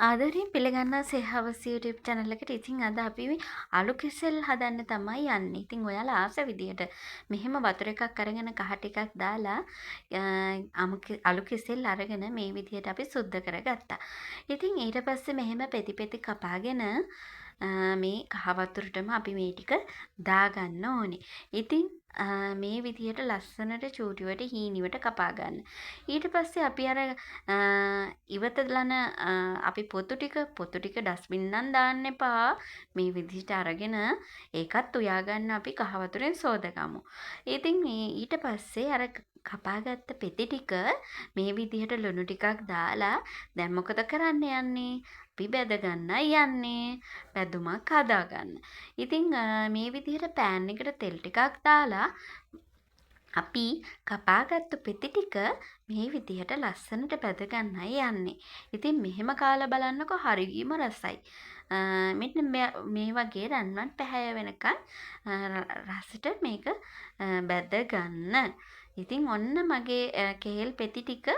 ආදරයෙන් පිළිගන්නා සේහවස් YouTube channel එකට. ඉතින් අද අපි අලු කෙසෙල් හදන්න තමයි යන්නේ. ඉතින් ඔයාලා ආස විදියට මෙහෙම වතුර එකක් අරගෙන කහ ටිකක් දාලා අලු කෙසෙල් අරගෙන මේ විදියට අපි සුද්ධ කරගත්තා. ඉතින් ඊට පස්සේ මෙහෙම පෙති පෙති කපාගෙන මේ කහ වතුරටම අපි මේ ටික දාගන්න ඕනේ. ඉතින් මේ විදියට ලස්සනට චූටිවට හීනිවට කපා ගන්න. ඊට පස්සේ අපි අර ඉවත දලන අපි පොතු ටික ඩස්බින් නම් දාන්න එපා. මේ විදිහට අරගෙන ඒකත් උයා ගන්න අපි කහ වතුරෙන් සෝදගමු. ඉතින් මේ ඊට පස්සේ අර කපාගත්ත පෙති ටික මේ විදිහට ලුණු ටිකක් දාලා දැන් මොකද කරන්න යන්නේ? අපි බෙද ගන්නයි යන්නේ. බැදුමක් හදාගන්න. ඉතින් මේ විදිහට පෑන් එකට තෙල් ටිකක් දාලා අපි කපාගත්තු පෙති ටික මේ විදිහට ලස්සනට බැද ගන්නයි යන්නේ. ඉතින් මෙහෙම කාලා බලන්නකො හරියම රසයි. මෙන්න මේ වගේ රන්වන් පැහැය වෙනකන් රසට මේක බැද ගන්න. ඉතින් ඔන්න මගේ කෙහෙල් පෙති ටික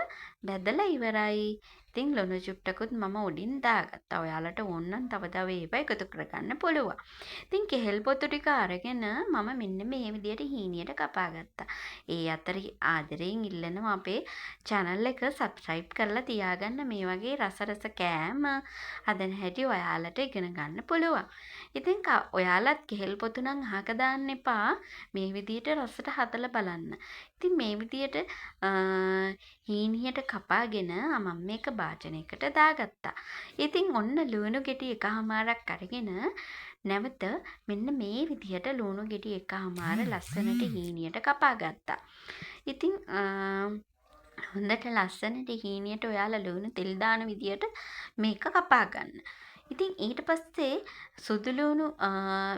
බැදලා ඉවරයි. ඉතින් ලුණු චුට්ටකුත් මම උඩින් දාගත්තා. ඔයාලට ඕන නම් තව ඒවා එකතු කරගන්න පුළුවන්. ඉතින් කෙහෙල් පොතු ටික අරගෙන මම මෙන්න මේ විදියට හීනියට කපා ගත්තා. ඒ අතර ආදරයෙන් ඉල්ලනවා අපේ channel එක subscribe කරලා තියාගන්න. මේ වගේ රස කෑම හදන හැටි ඔයාලට ඉගෙන ගන්න පුළුවන්. ඉතින් ඔයාලත් කෙහෙල් පොතු නම් අහක දාන්න එපා. මේ විදියට රසට හදලා බලන්න. ඉතින් මේ විදියට හීනියට කපාගෙන මම මේක භාජනයකට දාගත්තා. ඉතින් ඔන්න ලුණු ගෙඩි එකහමාරක් අරගෙන නැවත මෙන්න මේ විදිහට ලුණු ගෙඩි එකහමාර ලස්සනට හීනියට කපා ගත්තා. ඉතින් හොඳට ලස්සනට හීනියට ඔයාලා ලුණු තෙල් දාන විදියට මේක කපා ගන්න. ඉතින් ඊට පස්සේ සුදු ලුණු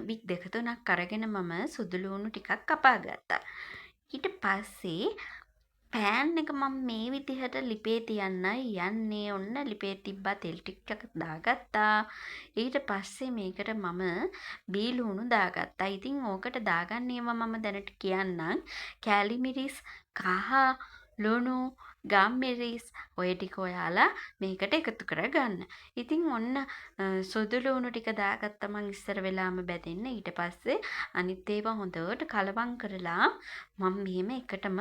වික් දෙක තුනක් අරගෙන මම සුදු ලුණු ටිකක් කපා ගත්තා. ඊට පස්සේ පෑන් එක මම මේ විදිහට ලිපේ තියන්නයි යන්නේ. ඔන්න ලිපේ තිබ්බා තෙල් ටිකක් දාගත්තා. ඊට පස්සේ මේකට මම බීලුණු දාගත්තා. ඉතින් ඕකට දාගන්න ඒවා මම දැනට කියන්නම්. කෑලි මිරිස්, කහ ලුණු, ගම්මිරිස් ඔය ටික ඔයාලා මේකට එකතු කරගන්න. ඉතින් ඔන්න සුදු ලුණු ටික දාගත්තා මං ඉස්සර වෙලාම බැදෙන්න. ඊට පස්සේ අනිත් ඒවා හොඳට කලවම් කරලා මම මෙහෙම එකටම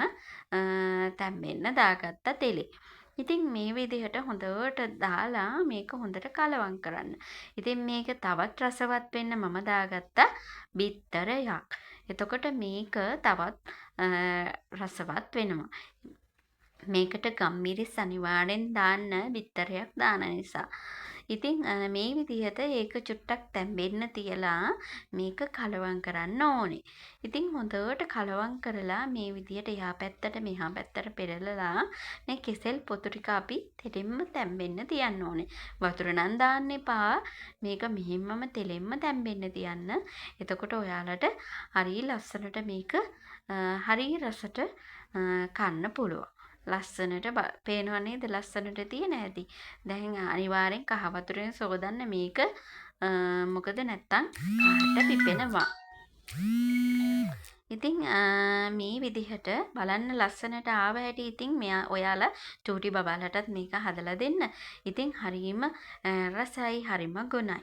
තැම්බෙන්න දාගත්තා තෙලේ. ඉතින් මේ විදිහට හොඳට දාලා මේක හොඳට කලවම් කරන්න. ඉතින් මේක තවත් රසවත් වෙන්න මම දාගත්තා බිත්තරයක්. එතකොට මේක තවත් රසවත් වෙනවා. මේකට ගම්මිරිස් අනිවාර්යෙන් දාන්න බිත්තරයක් දාන නිසා. ඉතින් මේ විදිහට ඒක චුට්ටක් තැම්බෙන්න තියලා මේක කලවම් කරන්න ඕනේ. ඉතින් හොඳට කලවම් කරලා මේ විදිහට එහා පැත්තට මෙහා පැත්තට පෙරලලා මේ කෙසෙල් පොතු ටික අපි තෙලෙම්ම තැම්බෙන්න තියන්න ඕනේ. වතුර නම් දාන්න එපා. මේක මෙහෙම්මම තෙලෙම්ම තැම්බෙන්න තියන්න. එතකොට ඔයාලට හරිය ලස්සනට මේක හරිය රසට කන්න පුළුවන්. ලස්සනට පේනවා නේද? ලස්සනට තියෙන ඇති. දැන් අනිවාර්යෙන් කහ වතුරෙන් සෝදන්න මේක. මොකද නැත්තම් කහට පිපෙනවා. ඉතින් මේ විදිහට බලන්න ලස්සනට ආව හැටි. ඉතින් ඔයාලා චූටි බබාලටත් මේක හදලා දෙන්න. ඉතින් හරිම රසයි, හරිම ගුණයි.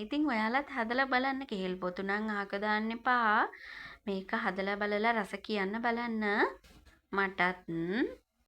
ඉතින් ඔයාලත් හදලා බලන්න. කෙහෙල් පොතු නම් අහක දාන්න එපා. මේක හදලා බලලා රස කියන්න බලන්න. මටත්